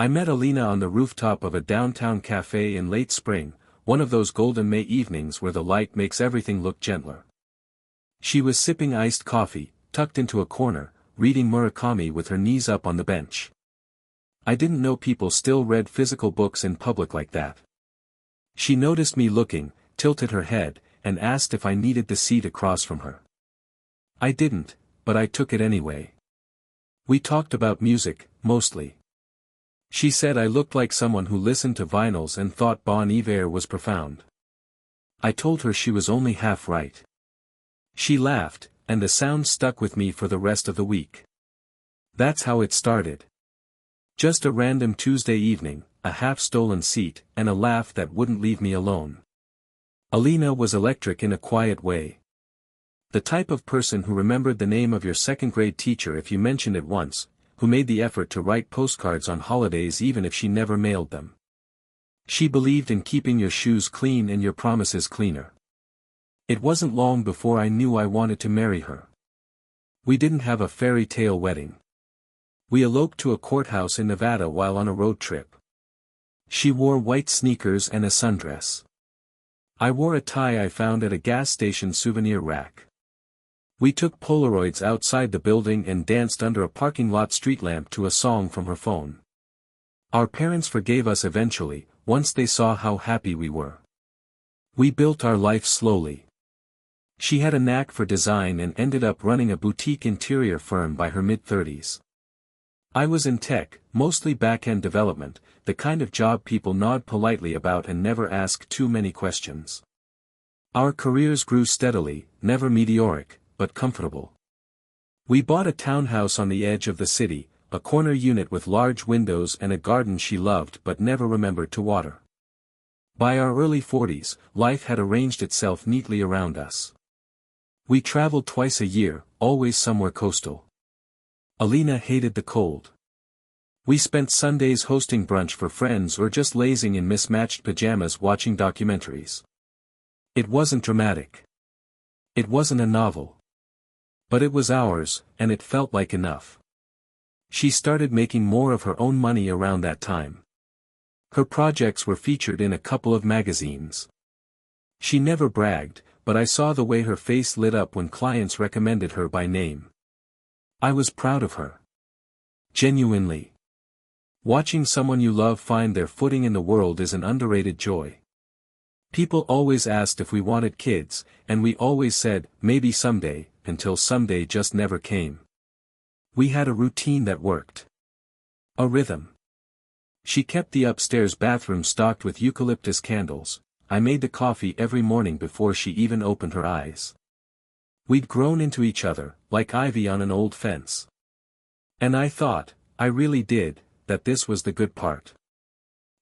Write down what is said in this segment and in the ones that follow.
I met Alina on the rooftop of a downtown cafe in late spring, one of those golden May evenings where the light makes everything look gentler. She was sipping iced coffee, tucked into a corner, reading Murakami with her knees up on the bench. I didn't know people still read physical books in public like that. She noticed me looking, tilted her head, and asked if I needed the seat across from her. I didn't, but I took it anyway. We talked about music, mostly. She said I looked like someone who listened to vinyls and thought Bon Iver was profound. I told her she was only half right. She laughed, and the sound stuck with me for the rest of the week. That's how it started. Just a random Tuesday evening, a half-stolen seat, and a laugh that wouldn't leave me alone. Alina was electric in a quiet way. The type of person who remembered the name of your second-grade teacher if you mentioned it once, who made the effort to write postcards on holidays even if she never mailed them. She believed in keeping your shoes clean and your promises cleaner. It wasn't long before I knew I wanted to marry her. We didn't have a fairy tale wedding. We eloped to a courthouse in Nevada while on a road trip. She wore white sneakers and a sundress. I wore a tie I found at a gas station souvenir rack. We took Polaroids outside the building and danced under a parking lot street lamp to a song from her phone. Our parents forgave us eventually, once they saw how happy we were. We built our life slowly. She had a knack for design and ended up running a boutique interior firm by her mid-30s. I was in tech, mostly back-end development, the kind of job people nod politely about and never ask too many questions. Our careers grew steadily, never meteoric, but comfortable. We bought a townhouse on the edge of the city, a corner unit with large windows and a garden she loved but never remembered to water. By our early 40s, life had arranged itself neatly around us. We traveled twice a year, always somewhere coastal. Alina hated the cold. We spent Sundays hosting brunch for friends or just lazing in mismatched pajamas watching documentaries. It wasn't dramatic. It wasn't a novel. But it was ours, and it felt like enough. She started making more of her own money around that time. Her projects were featured in a couple of magazines. She never bragged, but I saw the way her face lit up when clients recommended her by name. I was proud of her. Genuinely. Watching someone you love find their footing in the world is an underrated joy. People always asked if we wanted kids, and we always said, maybe someday, until someday just never came. We had a routine that worked. A rhythm. She kept the upstairs bathroom stocked with eucalyptus candles. I made the coffee every morning before she even opened her eyes. We'd grown into each other, like ivy on an old fence. And I thought, I really did, that this was the good part.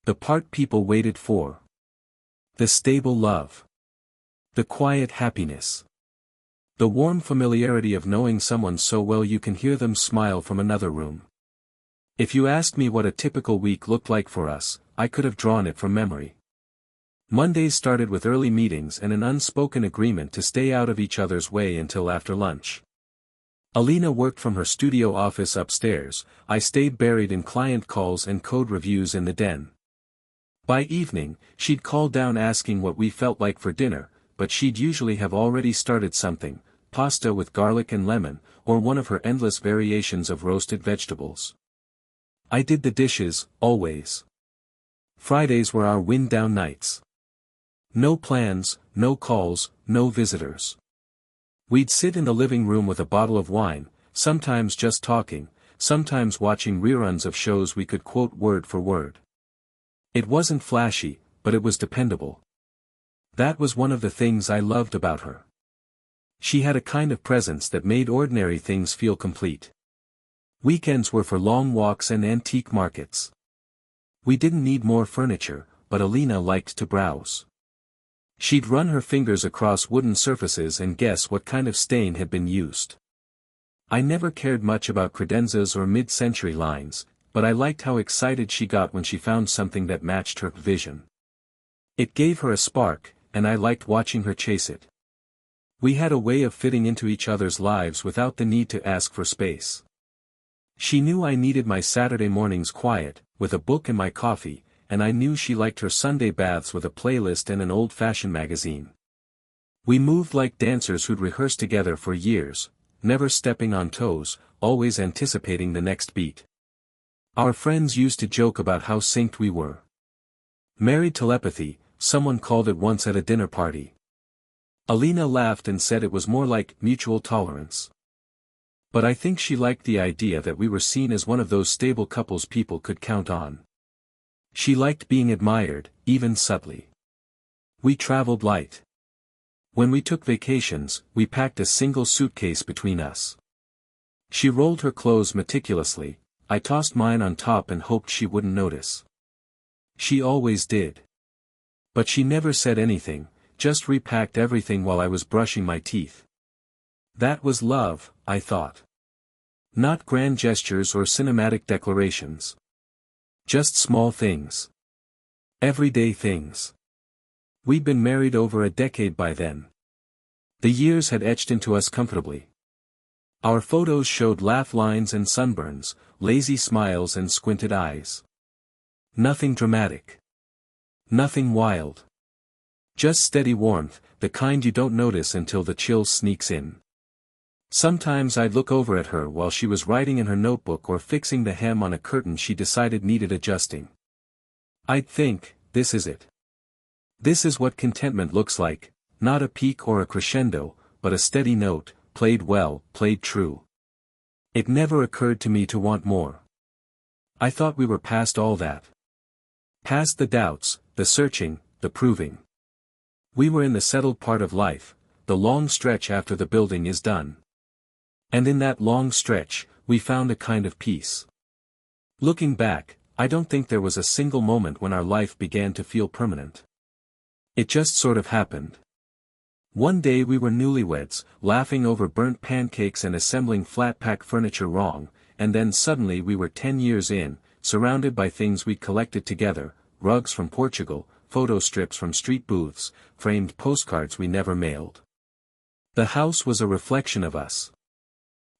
The part people waited for. The stable love. The quiet happiness. The warm familiarity of knowing someone so well you can hear them smile from another room. If you asked me what a typical week looked like for us, I could have drawn it from memory. Mondays started with early meetings and an unspoken agreement to stay out of each other's way until after lunch. Alina worked from her studio office upstairs, I stayed buried in client calls and code reviews in the den. By evening, she'd call down asking what we felt like for dinner, but she'd usually have already started something, pasta with garlic and lemon, or one of her endless variations of roasted vegetables. I did the dishes, always. Fridays were our wind-down nights. No plans, no calls, no visitors. We'd sit in the living room with a bottle of wine, sometimes just talking, sometimes watching reruns of shows we could quote word for word. It wasn't flashy, but it was dependable. That was one of the things I loved about her. She had a kind of presence that made ordinary things feel complete. Weekends were for long walks and antique markets. We didn't need more furniture, but Alina liked to browse. She'd run her fingers across wooden surfaces and guess what kind of stain had been used. I never cared much about credenzas or mid-century lines, but I liked how excited she got when she found something that matched her vision. It gave her a spark, and I liked watching her chase it. We had a way of fitting into each other's lives without the need to ask for space. She knew I needed my Saturday mornings quiet, with a book and my coffee, and I knew she liked her Sunday baths with a playlist and an old-fashioned magazine. We moved like dancers who'd rehearsed together for years, never stepping on toes, always anticipating the next beat. Our friends used to joke about how synced we were. Married telepathy, someone called it once at a dinner party. Alina laughed and said it was more like mutual tolerance. But I think she liked the idea that we were seen as one of those stable couples people could count on. She liked being admired, even subtly. We traveled light. When we took vacations, we packed a single suitcase between us. She rolled her clothes meticulously, I tossed mine on top and hoped she wouldn't notice. She always did. But she never said anything, just repacked everything while I was brushing my teeth. That was love, I thought. Not grand gestures or cinematic declarations. Just small things. Everyday things. We'd been married over a decade by then. The years had etched into us comfortably. Our photos showed laugh lines and sunburns, lazy smiles and squinted eyes. Nothing dramatic. Nothing wild. Just steady warmth, the kind you don't notice until the chill sneaks in. Sometimes I'd look over at her while she was writing in her notebook or fixing the hem on a curtain she decided needed adjusting. I'd think, this is it. This is what contentment looks like, not a peak or a crescendo, but a steady note, played well, played true. It never occurred to me to want more. I thought we were past all that. Past the doubts, the searching, the proving. We were in the settled part of life, the long stretch after the building is done. And in that long stretch, we found a kind of peace. Looking back, I don't think there was a single moment when our life began to feel permanent. It just sort of happened. One day we were newlyweds, laughing over burnt pancakes and assembling flat-pack furniture wrong, and then suddenly we were 10 years in, surrounded by things we'd collected together, rugs from Portugal, photo strips from street booths, framed postcards we never mailed. The house was a reflection of us.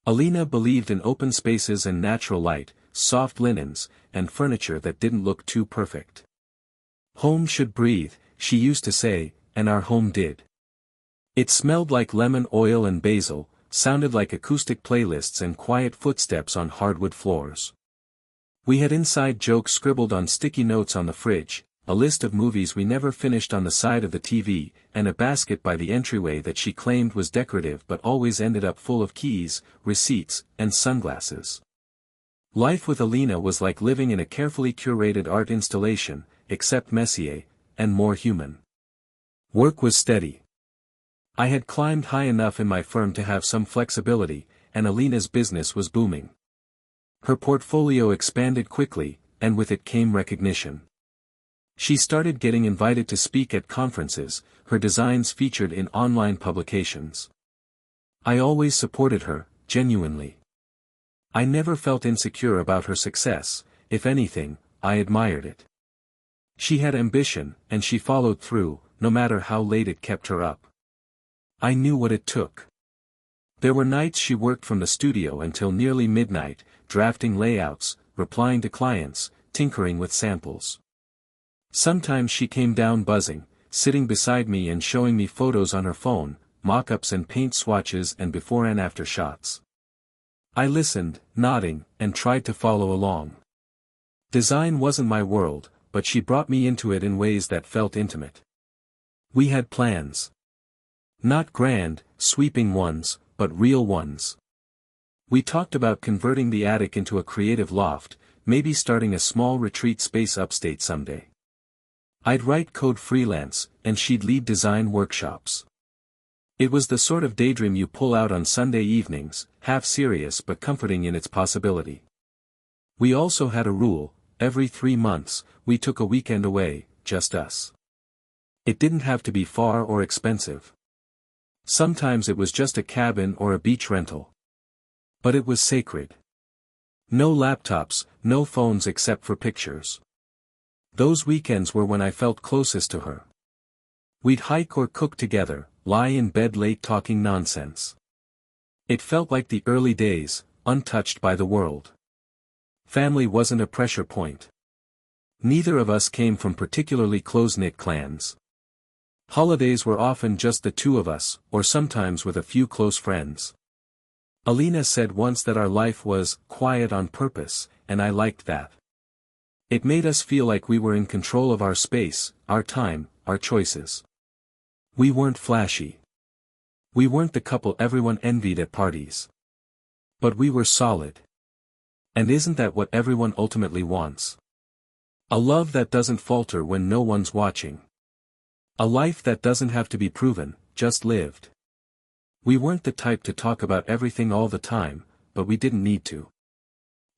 Alina believed in open spaces and natural light, soft linens, and furniture that didn't look too perfect. Home should breathe, she used to say, and our home did. It smelled like lemon oil and basil, sounded like acoustic playlists and quiet footsteps on hardwood floors. We had inside jokes scribbled on sticky notes on the fridge, a list of movies we never finished on the side of the TV, and a basket by the entryway that she claimed was decorative but always ended up full of keys, receipts, and sunglasses. Life with Alina was like living in a carefully curated art installation, except messier, and more human. Work was steady. I had climbed high enough in my firm to have some flexibility, and Alina's business was booming. Her portfolio expanded quickly, and with it came recognition. She started getting invited to speak at conferences, her designs featured in online publications. I always supported her, genuinely. I never felt insecure about her success, if anything, I admired it. She had ambition, and she followed through, no matter how late it kept her up. I knew what it took. There were nights she worked from the studio until nearly midnight, drafting layouts, replying to clients, tinkering with samples. Sometimes she came down buzzing, sitting beside me and showing me photos on her phone, mock-ups and paint swatches and before and after shots. I listened, nodding, and tried to follow along. Design wasn't my world, but she brought me into it in ways that felt intimate. We had plans. Not grand, sweeping ones, but real ones. We talked about converting the attic into a creative loft, maybe starting a small retreat space upstate someday. I'd write code freelance, and she'd lead design workshops. It was the sort of daydream you pull out on Sunday evenings, half serious but comforting in its possibility. We also had a rule: every 3 months, we took a weekend away, just us. It didn't have to be far or expensive. Sometimes it was just a cabin or a beach rental. But it was sacred. No laptops, no phones except for pictures. Those weekends were when I felt closest to her. We'd hike or cook together, lie in bed late talking nonsense. It felt like the early days, untouched by the world. Family wasn't a pressure point. Neither of us came from particularly close-knit clans. Holidays were often just the two of us, or sometimes with a few close friends. Alina said once that our life was quiet on purpose, and I liked that. It made us feel like we were in control of our space, our time, our choices. We weren't flashy. We weren't the couple everyone envied at parties. But we were solid. And isn't that what everyone ultimately wants? A love that doesn't falter when no one's watching. A life that doesn't have to be proven, just lived. We weren't the type to talk about everything all the time, but we didn't need to.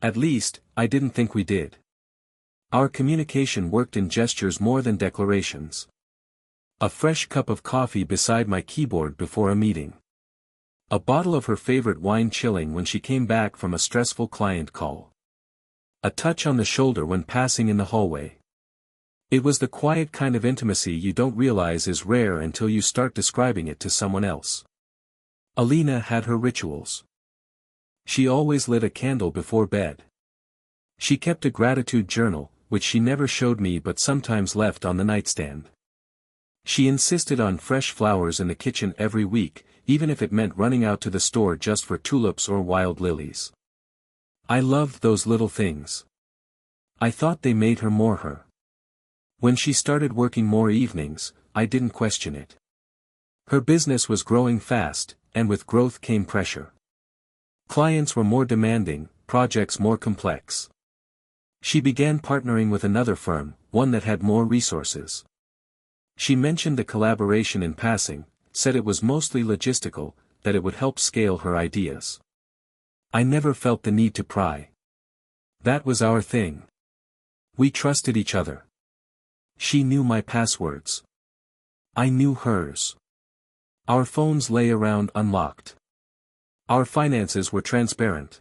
At least, I didn't think we did. Our communication worked in gestures more than declarations. A fresh cup of coffee beside my keyboard before a meeting. A bottle of her favorite wine chilling when she came back from a stressful client call. A touch on the shoulder when passing in the hallway. It was the quiet kind of intimacy you don't realize is rare until you start describing it to someone else. Alina had her rituals. She always lit a candle before bed. She kept a gratitude journal, which she never showed me but sometimes left on the nightstand. She insisted on fresh flowers in the kitchen every week, even if it meant running out to the store just for tulips or wild lilies. I loved those little things. I thought they made her more her. When she started working more evenings, I didn't question it. Her business was growing fast, and with growth came pressure. Clients were more demanding, projects more complex. She began partnering with another firm, one that had more resources. She mentioned the collaboration in passing, said it was mostly logistical, that it would help scale her ideas. I never felt the need to pry. That was our thing. We trusted each other. She knew my passwords. I knew hers. Our phones lay around unlocked. Our finances were transparent.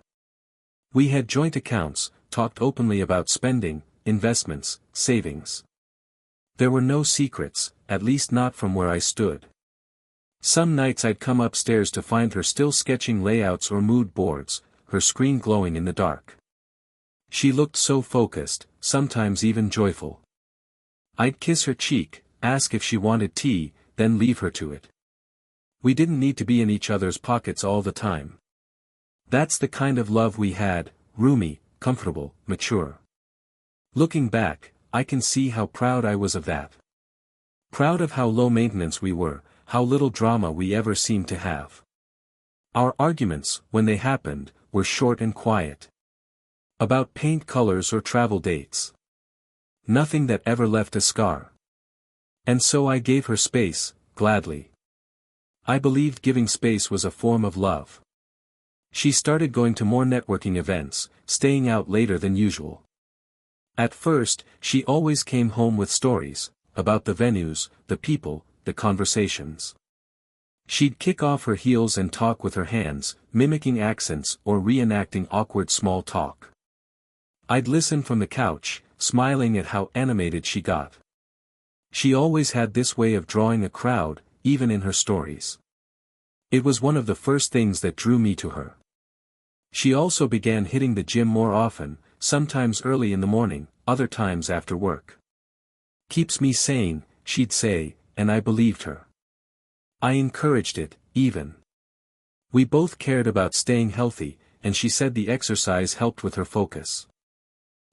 We had joint accounts, talked openly about spending, investments, savings. There were no secrets, at least not from where I stood. Some nights I'd come upstairs to find her still sketching layouts or mood boards, her screen glowing in the dark. She looked so focused, sometimes even joyful. I'd kiss her cheek, ask if she wanted tea, then leave her to it. We didn't need to be in each other's pockets all the time. That's the kind of love we had, roomy, comfortable, mature. Looking back, I can see how proud I was of that. Proud of how low maintenance we were, how little drama we ever seemed to have. Our arguments, when they happened, were short and quiet. About paint colors or travel dates. Nothing that ever left a scar. And so I gave her space, gladly. I believed giving space was a form of love. She started going to more networking events, staying out later than usual. At first, she always came home with stories, about the venues, the people, the conversations. She'd kick off her heels and talk with her hands, mimicking accents or reenacting awkward small talk. I'd listen from the couch, smiling at how animated she got. She always had this way of drawing a crowd, even in her stories. It was one of the first things that drew me to her. She also began hitting the gym more often, sometimes early in the morning, other times after work. "Keeps me sane," she'd say, and I believed her. I encouraged it, even. We both cared about staying healthy, and she said the exercise helped with her focus.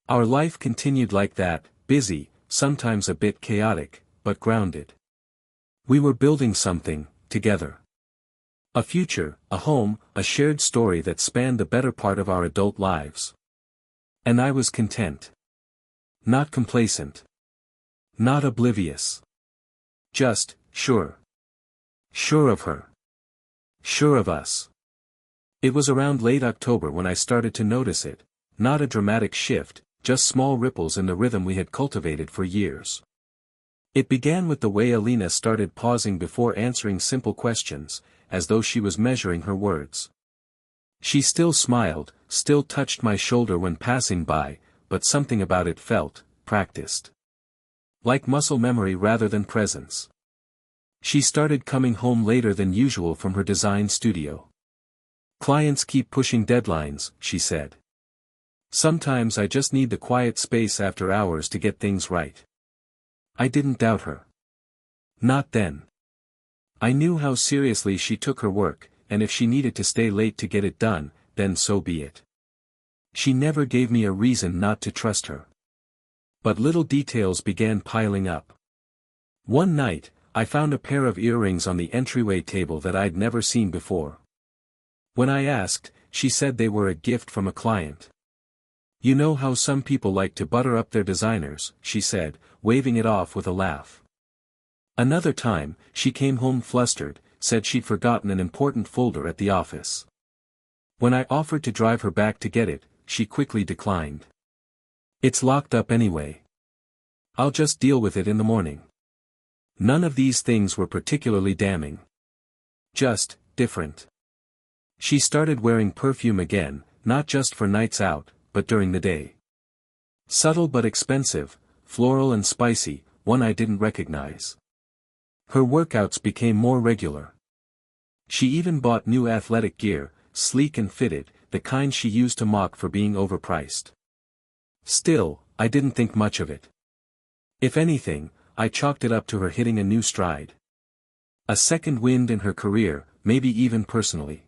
Our life continued like that, busy, sometimes a bit chaotic, but grounded. We were building something, together. A future, a home, a shared story that spanned the better part of our adult lives. And I was content. Not complacent. Not oblivious. Just, sure. Sure of her. Sure of us. It was around late October when I started to notice it, not a dramatic shift, just small ripples in the rhythm we had cultivated for years. It began with the way Alina started pausing before answering simple questions, as though she was measuring her words. She still smiled, still touched my shoulder when passing by, but something about it felt practiced. Like muscle memory rather than presence. She started coming home later than usual from her design studio. "Clients keep pushing deadlines," she said. Sometimes I just need the quiet space after hours to get things right. I didn't doubt her. Not then. I knew how seriously she took her work, and if she needed to stay late to get it done, then so be it. She never gave me a reason not to trust her. But little details began piling up. One night, I found a pair of earrings on the entryway table that I'd never seen before. When I asked, she said they were a gift from a client. You know how some people like to butter up their designers, she said, waving it off with a laugh. Another time, she came home flustered, said she'd forgotten an important folder at the office. When I offered to drive her back to get it, she quickly declined. It's locked up anyway. I'll just deal with it in the morning. None of these things were particularly damning. Just, different. She started wearing perfume again, not just for nights out, but during the day. Subtle but expensive, floral and spicy, one I didn't recognize. Her workouts became more regular. She even bought new athletic gear, sleek and fitted, the kind she used to mock for being overpriced. Still, I didn't think much of it. If anything, I chalked it up to her hitting a new stride. A second wind in her career, maybe even personally.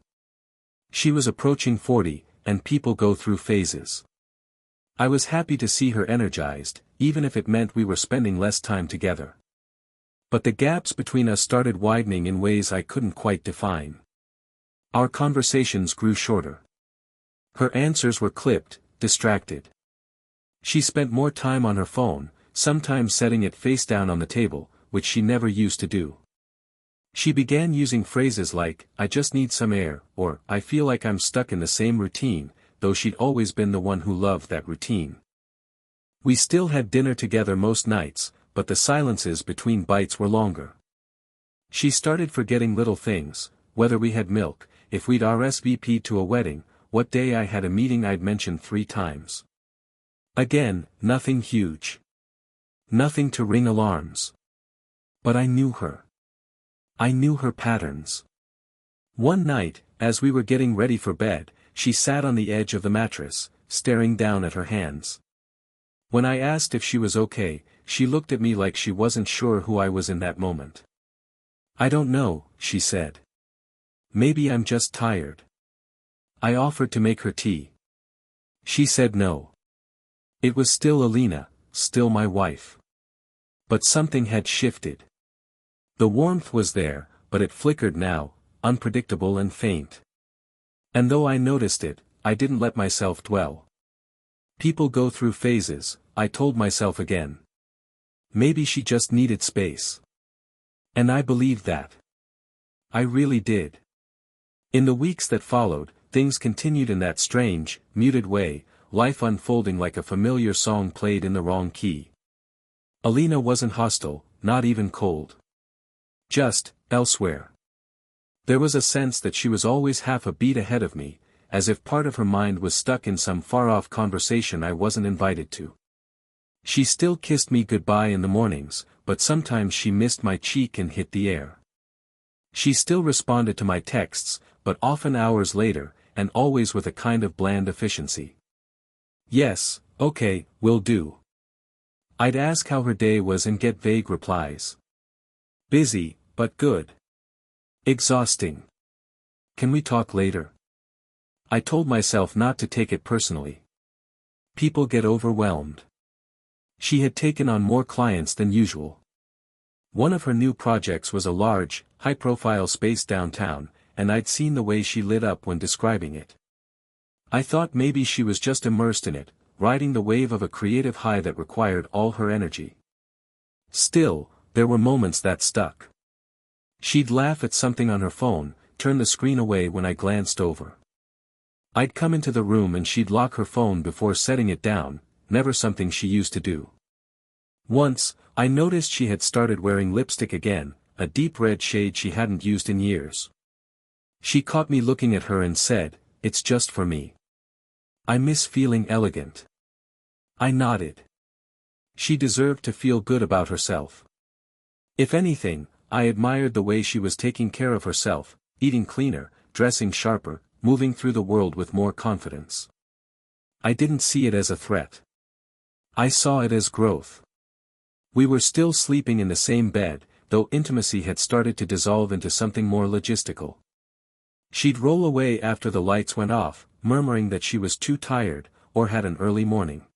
She was approaching 40, and people go through phases. I was happy to see her energized, even if it meant we were spending less time together. But the gaps between us started widening in ways I couldn't quite define. Our conversations grew shorter. Her answers were clipped, distracted. She spent more time on her phone, sometimes setting it face down on the table, which she never used to do. She began using phrases like, "I just need some air," or, "I feel like I'm stuck in the same routine," though she'd always been the one who loved that routine. We still had dinner together most nights, but the silences between bites were longer. She started forgetting little things, whether we had milk, if we'd RSVP'd to a wedding, what day I had a meeting I'd mentioned 3 times. Again, nothing huge. Nothing to ring alarms. But I knew her. I knew her patterns. One night, as we were getting ready for bed, she sat on the edge of the mattress, staring down at her hands. When I asked if she was okay, she looked at me like she wasn't sure who I was in that moment. "I don't know," she said. "Maybe I'm just tired." I offered to make her tea. She said no. It was still Alina, still my wife. But something had shifted. The warmth was there, but it flickered now, unpredictable and faint. And though I noticed it, I didn't let myself dwell. People go through phases, I told myself again. Maybe she just needed space. And I believed that. I really did. In the weeks that followed, things continued in that strange, muted way, life unfolding like a familiar song played in the wrong key. Alina wasn't hostile, not even cold. Just, elsewhere. There was a sense that she was always half a beat ahead of me, as if part of her mind was stuck in some far-off conversation I wasn't invited to. She still kissed me goodbye in the mornings, but sometimes she missed my cheek and hit the air. She still responded to my texts, but often hours later, and always with a kind of bland efficiency. "Yes, okay, will do." I'd ask how her day was and get vague replies. "Busy, but good." "Exhausting." "Can we talk later?" I told myself not to take it personally. People get overwhelmed. She had taken on more clients than usual. One of her new projects was a large, high-profile space downtown, and I'd seen the way she lit up when describing it. I thought maybe she was just immersed in it, riding the wave of a creative high that required all her energy. Still, there were moments that stuck. She'd laugh at something on her phone, turn the screen away when I glanced over. I'd come into the room and she'd lock her phone before setting it down, never something she used to do. Once, I noticed she had started wearing lipstick again, a deep red shade she hadn't used in years. She caught me looking at her and said, "It's just for me. I miss feeling elegant." I nodded. She deserved to feel good about herself. If anything, I admired the way she was taking care of herself, eating cleaner, dressing sharper, moving through the world with more confidence. I didn't see it as a threat. I saw it as growth. We were still sleeping in the same bed, though intimacy had started to dissolve into something more logistical. She'd roll away after the lights went off, murmuring that she was too tired, or had an early morning.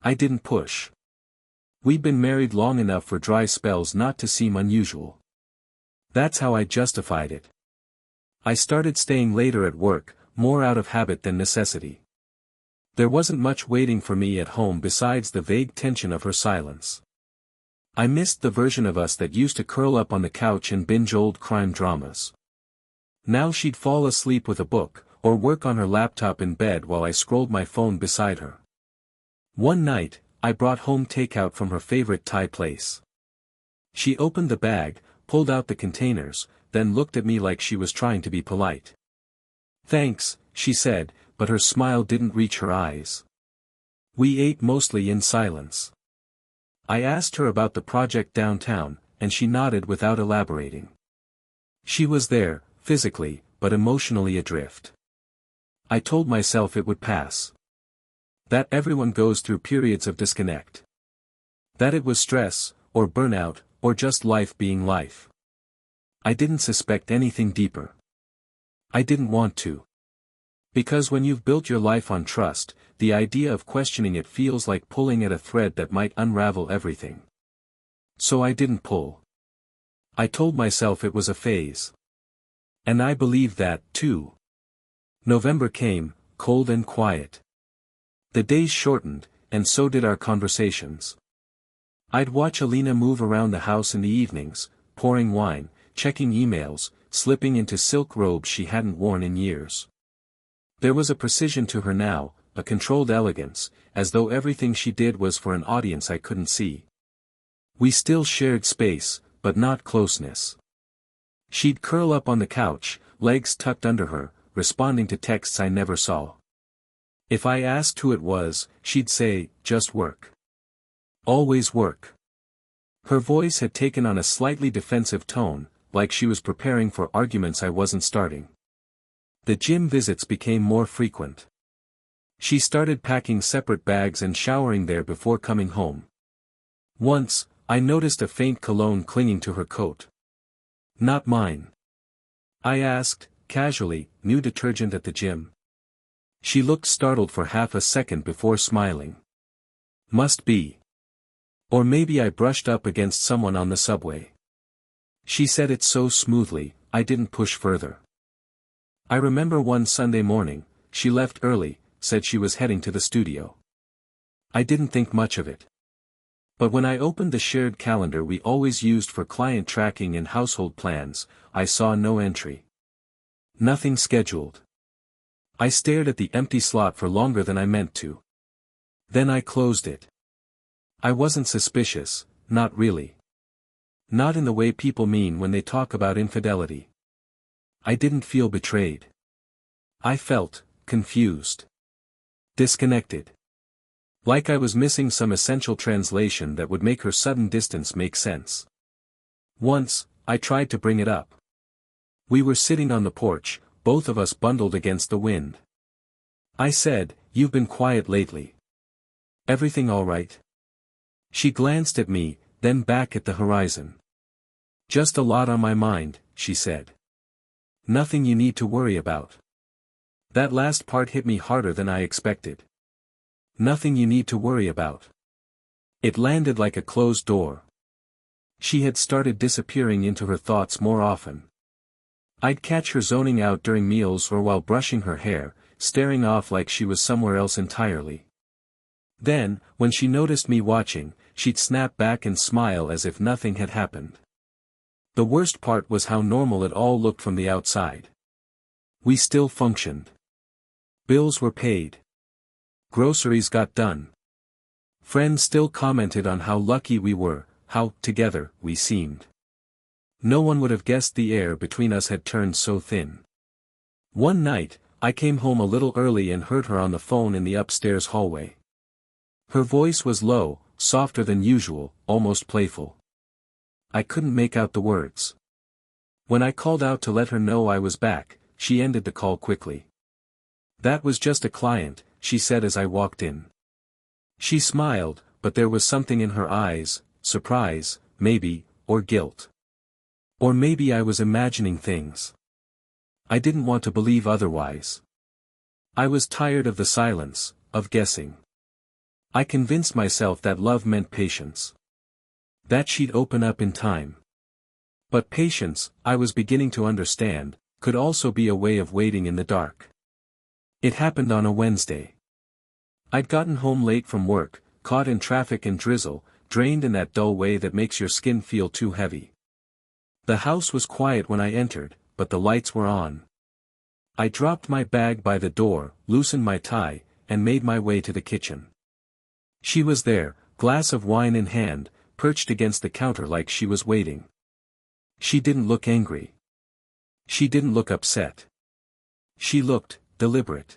I didn't push. We'd been married long enough for dry spells not to seem unusual. That's how I justified it. I started staying later at work, more out of habit than necessity. There wasn't much waiting for me at home besides the vague tension of her silence. I missed the version of us that used to curl up on the couch and binge old crime dramas. Now she'd fall asleep with a book, or work on her laptop in bed while I scrolled my phone beside her. One night, I brought home takeout from her favorite Thai place. She opened the bag, pulled out the containers, then looked at me like she was trying to be polite. "Thanks," she said, but her smile didn't reach her eyes. We ate mostly in silence. I asked her about the project downtown, and she nodded without elaborating. She was there, physically, but emotionally adrift. I told myself it would pass. That everyone goes through periods of disconnect. That it was stress, or burnout, or just life being life. I didn't suspect anything deeper. I didn't want to. Because when you've built your life on trust, the idea of questioning it feels like pulling at a thread that might unravel everything. So I didn't pull. I told myself it was a phase. And I believed that, too. November came, cold and quiet. The days shortened, and so did our conversations. I'd watch Alina move around the house in the evenings, pouring wine, checking emails, slipping into silk robes she hadn't worn in years. There was a precision to her now, a controlled elegance, as though everything she did was for an audience I couldn't see. We still shared space, but not closeness. She'd curl up on the couch, legs tucked under her, responding to texts I never saw. If I asked who it was, she'd say, "Just work. Always work." Her voice had taken on a slightly defensive tone, like she was preparing for arguments I wasn't starting. The gym visits became more frequent. She started packing separate bags and showering there before coming home. Once, I noticed a faint cologne clinging to her coat. "Not mine?" I asked, casually. "New detergent at the gym?" She looked startled for half a second before smiling. "Must be. Or maybe I brushed up against someone on the subway." She said it so smoothly, I didn't push further. I remember one Sunday morning, she left early, said she was heading to the studio. I didn't think much of it. But when I opened the shared calendar we always used for client tracking and household plans, I saw no entry. Nothing scheduled. I stared at the empty slot for longer than I meant to. Then I closed it. I wasn't suspicious, not really. Not in the way people mean when they talk about infidelity. I didn't feel betrayed. I felt confused. Disconnected. Like I was missing some essential translation that would make her sudden distance make sense. Once, I tried to bring it up. We were sitting on the porch, both of us bundled against the wind. I said, "You've been quiet lately. Everything all right?" She glanced at me, then back at the horizon. "Just a lot on my mind," she said. "Nothing you need to worry about." That last part hit me harder than I expected. Nothing you need to worry about. It landed like a closed door. She had started disappearing into her thoughts more often. I'd catch her zoning out during meals or while brushing her hair, staring off like she was somewhere else entirely. Then, when she noticed me watching, she'd snap back and smile as if nothing had happened. The worst part was how normal it all looked from the outside. We still functioned. Bills were paid. Groceries got done. Friends still commented on how lucky we were, how together we seemed. No one would have guessed the air between us had turned so thin. One night, I came home a little early and heard her on the phone in the upstairs hallway. Her voice was low, softer than usual, almost playful. I couldn't make out the words. When I called out to let her know I was back, she ended the call quickly. "That was just a client," she said as I walked in. She smiled, but there was something in her eyes, surprise, maybe, or guilt. Or maybe I was imagining things. I didn't want to believe otherwise. I was tired of the silence, of guessing. I convinced myself that love meant patience. That she'd open up in time. But patience, I was beginning to understand, could also be a way of waiting in the dark. It happened on a Wednesday. I'd gotten home late from work, caught in traffic and drizzle, drained in that dull way that makes your skin feel too heavy. The house was quiet when I entered, but the lights were on. I dropped my bag by the door, loosened my tie, and made my way to the kitchen. She was there, glass of wine in hand, perched against the counter like she was waiting. She didn't look angry. She didn't look upset. She looked deliberate.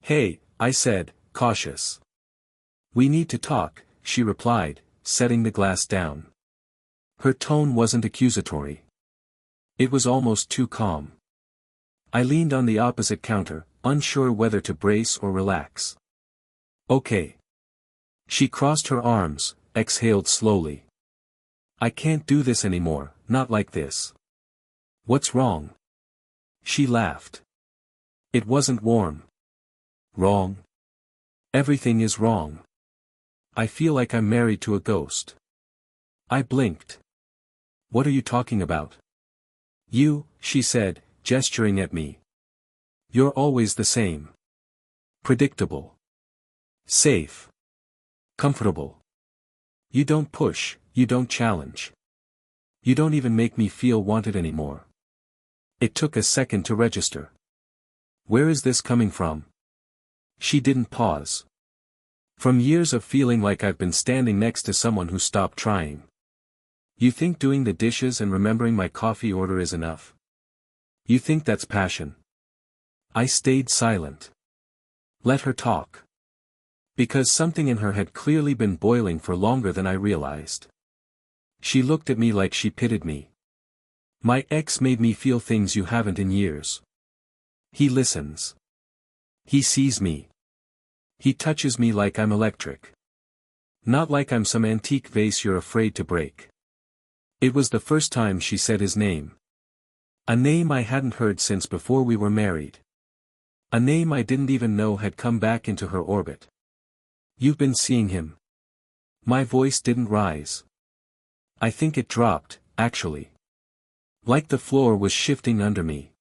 "Hey," I said, cautious. "We need to talk," she replied, setting the glass down. Her tone wasn't accusatory. It was almost too calm. I leaned on the opposite counter, unsure whether to brace or relax. "Okay." She crossed her arms, exhaled slowly. "I can't do this anymore, not like this." "What's wrong?" She laughed. "It wasn't warm." "Wrong? Everything is wrong. I feel like I'm married to a ghost." I blinked. "What are you talking about?" "You," she said, gesturing at me. "You're always the same. Predictable. Safe. Comfortable. You don't push, you don't challenge. You don't even make me feel wanted anymore." It took a second to register. "Where is this coming from?" She didn't pause. "From years of feeling like I've been standing next to someone who stopped trying." "You think doing the dishes and remembering my coffee order is enough? You think that's passion?" I stayed silent. Let her talk. Because something in her had clearly been boiling for longer than I realized. She looked at me like she pitied me. "My ex made me feel things you haven't in years. He listens. He sees me. He touches me like I'm electric. Not like I'm some antique vase you're afraid to break." It was the first time she said his name. A name I hadn't heard since before we were married. A name I didn't even know had come back into her orbit. "You've been seeing him?" My voice didn't rise. I think it dropped, actually. Like the floor was shifting under me.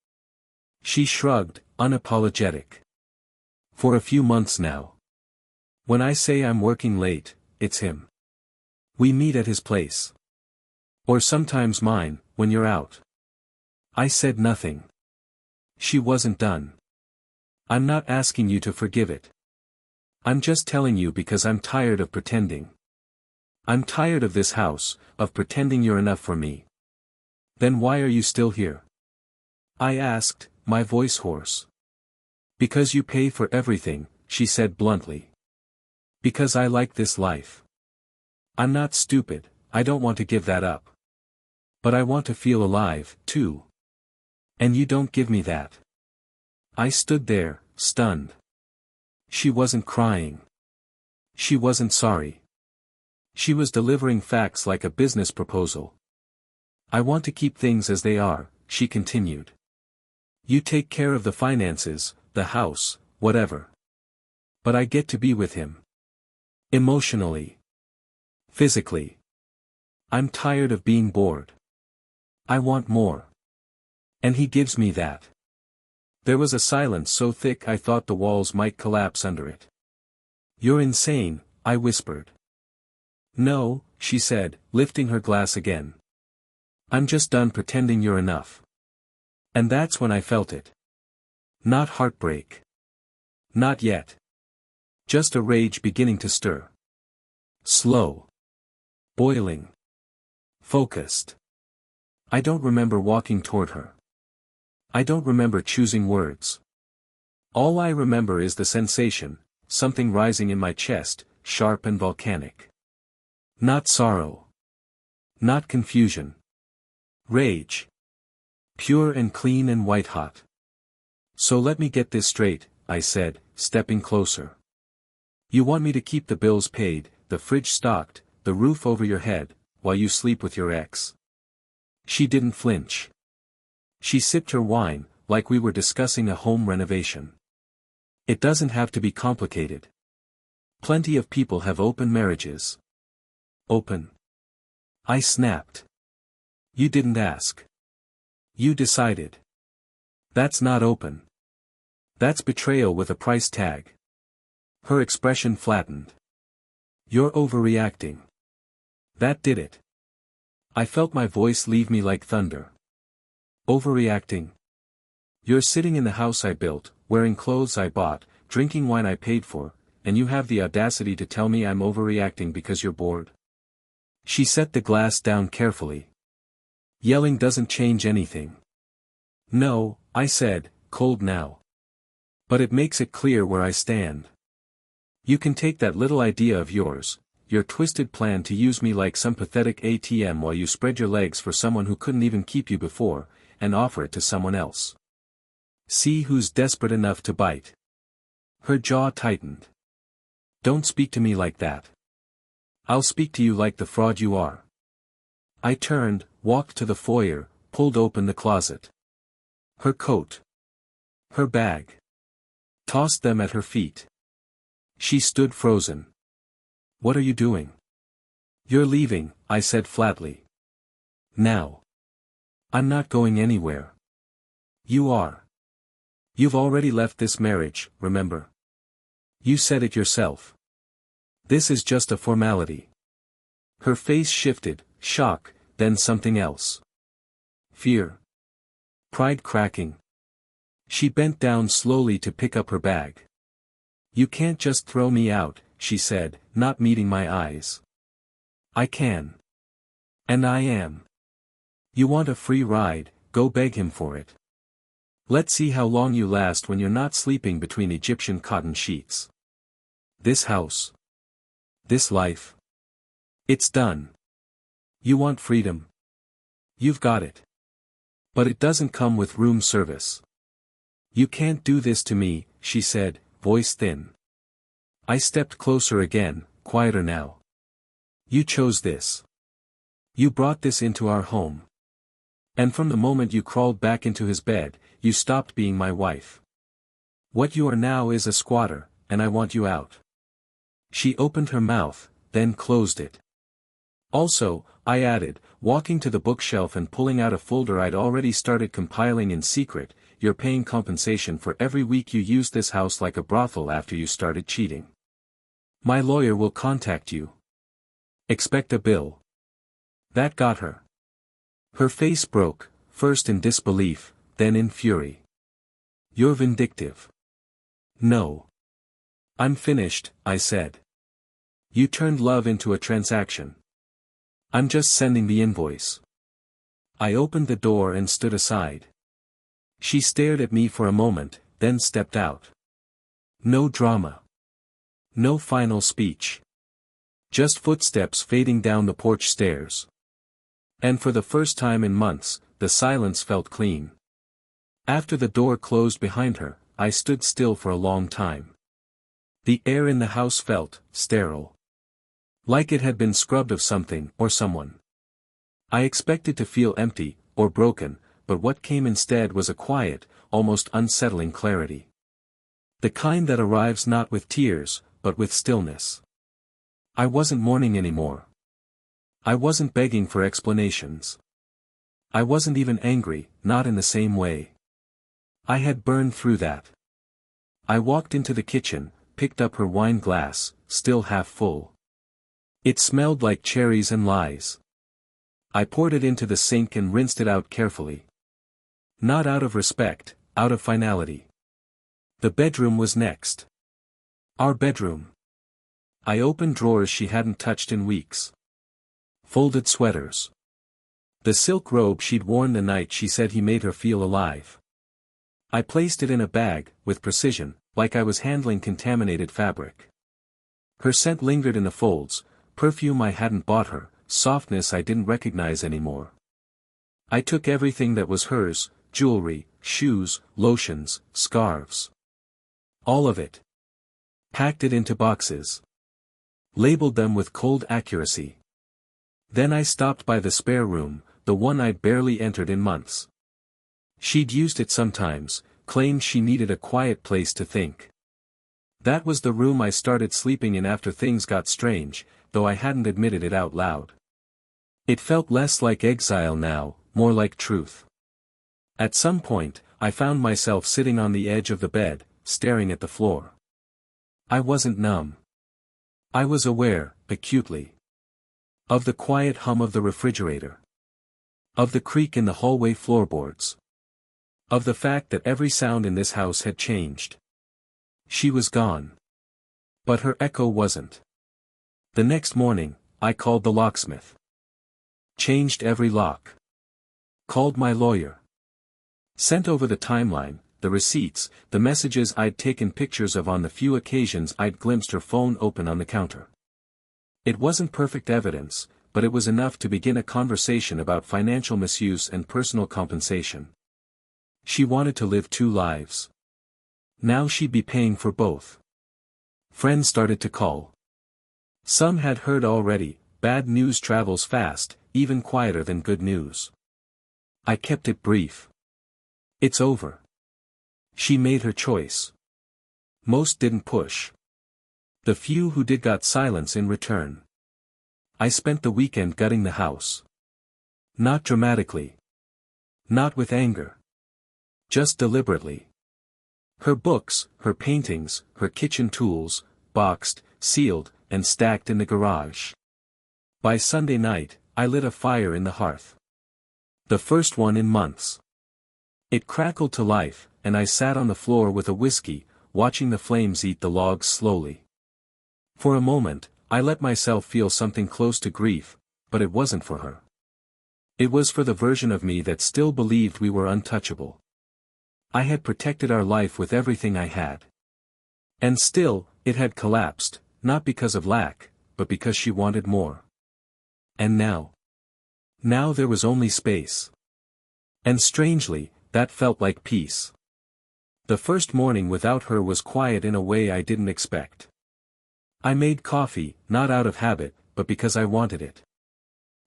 She shrugged, unapologetic. "For a few months now. When I say I'm working late, it's him. We meet at his place. Or sometimes mine, when you're out." I said nothing. She wasn't done. "I'm not asking you to forgive it. I'm just telling you because I'm tired of pretending. I'm tired of this house, of pretending you're enough for me." "Then why are you still here?" I asked, my voice hoarse. "Because you pay for everything," she said bluntly. "Because I like this life. I'm not stupid, I don't want to give that up. But I want to feel alive, too. And you don't give me that." I stood there, stunned. She wasn't crying. She wasn't sorry. She was delivering facts like a business proposal. "I want to keep things as they are," she continued. "You take care of the finances, the house, whatever. But I get to be with him. Emotionally. Physically. I'm tired of being bored. I want more. And he gives me that." There was a silence so thick I thought the walls might collapse under it. "You're insane," I whispered. "No," she said, lifting her glass again. "I'm just done pretending you're enough." And that's when I felt it. Not heartbreak. Not yet. Just a rage beginning to stir. Slow. Boiling. Focused. I don't remember walking toward her. I don't remember choosing words. All I remember is the sensation, something rising in my chest, sharp and volcanic. Not sorrow. Not confusion. Rage. Pure and clean and white-hot. "So let me get this straight," I said, stepping closer. You want me to keep the bills paid, the fridge stocked, the roof over your head, while you sleep with your ex? She didn't flinch. She sipped her wine, like we were discussing a home renovation. It doesn't have to be complicated. Plenty of people have open marriages. Open? I snapped. You didn't ask. You decided. That's not open. That's betrayal with a price tag. Her expression flattened. You're overreacting. That did it. I felt my voice leave me like thunder. Overreacting? You're sitting in the house I built, wearing clothes I bought, drinking wine I paid for, and you have the audacity to tell me I'm overreacting because you're bored? She set the glass down carefully. Yelling doesn't change anything. No, I said, cold now. But it makes it clear where I stand. You can take that little idea of yours, your twisted plan to use me like some pathetic ATM while you spread your legs for someone who couldn't even keep you before, and offer it to someone else. See who's desperate enough to bite. Her jaw tightened. Don't speak to me like that. I'll speak to you like the fraud you are. I turned, walked to the foyer, pulled open the closet. Her coat. Her bag. Tossed them at her feet. She stood frozen. What are you doing? You're leaving, I said flatly. Now. I'm not going anywhere. You are. You've already left this marriage, remember? You said it yourself. This is just a formality. Her face shifted, shock, then something else. Fear. Pride cracking. She bent down slowly to pick up her bag. You can't just throw me out, she said, not meeting my eyes. I can. And I am. You want a free ride, go beg him for it. Let's see how long you last when you're not sleeping between Egyptian cotton sheets. This house. This life. It's done. You want freedom. You've got it. But it doesn't come with room service. You can't do this to me, she said, voice thin. I stepped closer again, quieter now. You chose this. You brought this into our home. And from the moment you crawled back into his bed, you stopped being my wife. What you are now is a squatter, and I want you out. She opened her mouth, then closed it. Also, I added, walking to the bookshelf and pulling out a folder I'd already started compiling in secret, you're paying compensation for every week you used this house like a brothel after you started cheating. My lawyer will contact you. Expect a bill. That got her. Her face broke, first in disbelief, then in fury. You're vindictive. No. I'm finished, I said. You turned love into a transaction. I'm just sending the invoice. I opened the door and stood aside. She stared at me for a moment, then stepped out. No drama. No final speech. Just footsteps fading down the porch stairs. And for the first time in months, the silence felt clean. After the door closed behind her, I stood still for a long time. The air in the house felt sterile. Like it had been scrubbed of something or someone. I expected to feel empty, or broken, but what came instead was a quiet, almost unsettling clarity. The kind that arrives not with tears, but with stillness. I wasn't mourning anymore. I wasn't begging for explanations. I wasn't even angry, not in the same way. I had burned through that. I walked into the kitchen, picked up her wine glass, still half full. It smelled like cherries and lies. I poured it into the sink and rinsed it out carefully. Not out of respect, out of finality. The bedroom was next. Our bedroom. I opened drawers she hadn't touched in weeks. Folded sweaters. The silk robe she'd worn the night she said he made her feel alive. I placed it in a bag, with precision, like I was handling contaminated fabric. Her scent lingered in the folds, perfume I hadn't bought her, softness I didn't recognize anymore. I took everything that was hers, jewelry, shoes, lotions, scarves. All of it. Packed it into boxes. Labeled them with cold accuracy. Then I stopped by the spare room, the one I'd barely entered in months. She'd used it sometimes, claimed she needed a quiet place to think. That was the room I started sleeping in after things got strange, though I hadn't admitted it out loud. It felt less like exile now, more like truth. At some point, I found myself sitting on the edge of the bed, staring at the floor. I wasn't numb. I was aware, acutely. Of the quiet hum of the refrigerator. Of the creak in the hallway floorboards. Of the fact that every sound in this house had changed. She was gone. But her echo wasn't. The next morning, I called the locksmith. Changed every lock. Called my lawyer. Sent over the timeline, the receipts, the messages I'd taken pictures of on the few occasions I'd glimpsed her phone open on the counter. It wasn't perfect evidence, but it was enough to begin a conversation about financial misuse and personal compensation. She wanted to live two lives. Now she'd be paying for both. Friends started to call. Some had heard already, bad news travels fast, even quieter than good news. I kept it brief. It's over. She made her choice. Most didn't push. The few who did got silence in return. I spent the weekend gutting the house. Not dramatically. Not with anger. Just deliberately. Her books, her paintings, her kitchen tools, boxed, sealed, and stacked in the garage. By Sunday night, I lit a fire in the hearth. The first one in months. It crackled to life, and I sat on the floor with a whiskey, watching the flames eat the logs slowly. For a moment, I let myself feel something close to grief, but it wasn't for her. It was for the version of me that still believed we were untouchable. I had protected our life with everything I had. And still, it had collapsed, not because of lack, but because she wanted more. And now? Now there was only space. And strangely, that felt like peace. The first morning without her was quiet in a way I didn't expect. I made coffee, not out of habit, but because I wanted it.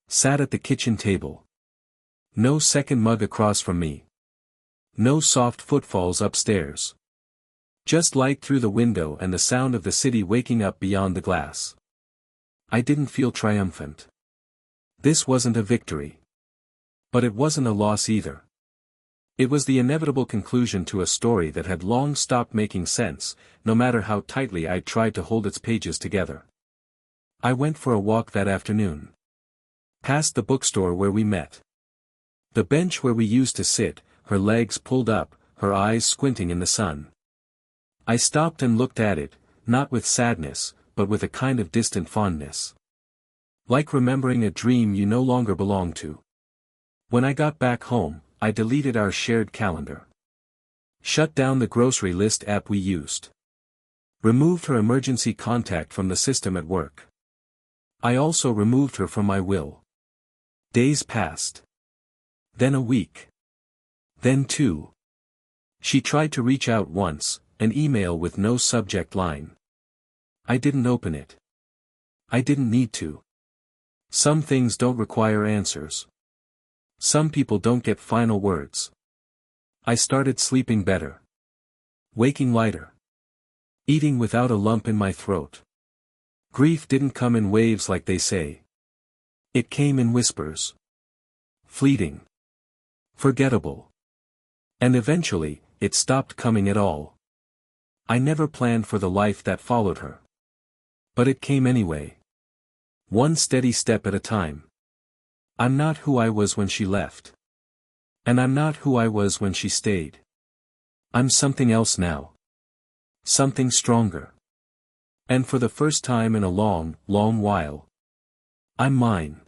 Sat at the kitchen table. No second mug across from me. No soft footfalls upstairs. Just light through the window and the sound of the city waking up beyond the glass. I didn't feel triumphant. This wasn't a victory. But it wasn't a loss either. It was the inevitable conclusion to a story that had long stopped making sense, no matter how tightly I'd tried to hold its pages together. I went for a walk that afternoon. Past the bookstore where we met. The bench where we used to sit, her legs pulled up, her eyes squinting in the sun. I stopped and looked at it, not with sadness, but with a kind of distant fondness. Like remembering a dream you no longer belong to. When I got back home, I deleted our shared calendar. Shut down the grocery list app we used. Removed her emergency contact from the system at work. I also removed her from my will. Days passed. Then a week. Then 2. She tried to reach out once, an email with no subject line. I didn't open it. I didn't need to. Some things don't require answers. Some people don't get final words. I started sleeping better. Waking lighter. Eating without a lump in my throat. Grief didn't come in waves like they say. It came in whispers. Fleeting. Forgettable. And eventually, it stopped coming at all. I never planned for the life that followed her. But it came anyway. One steady step at a time. I'm not who I was when she left. And I'm not who I was when she stayed. I'm something else now. Something stronger. And for the first time in a long, long while, I'm mine.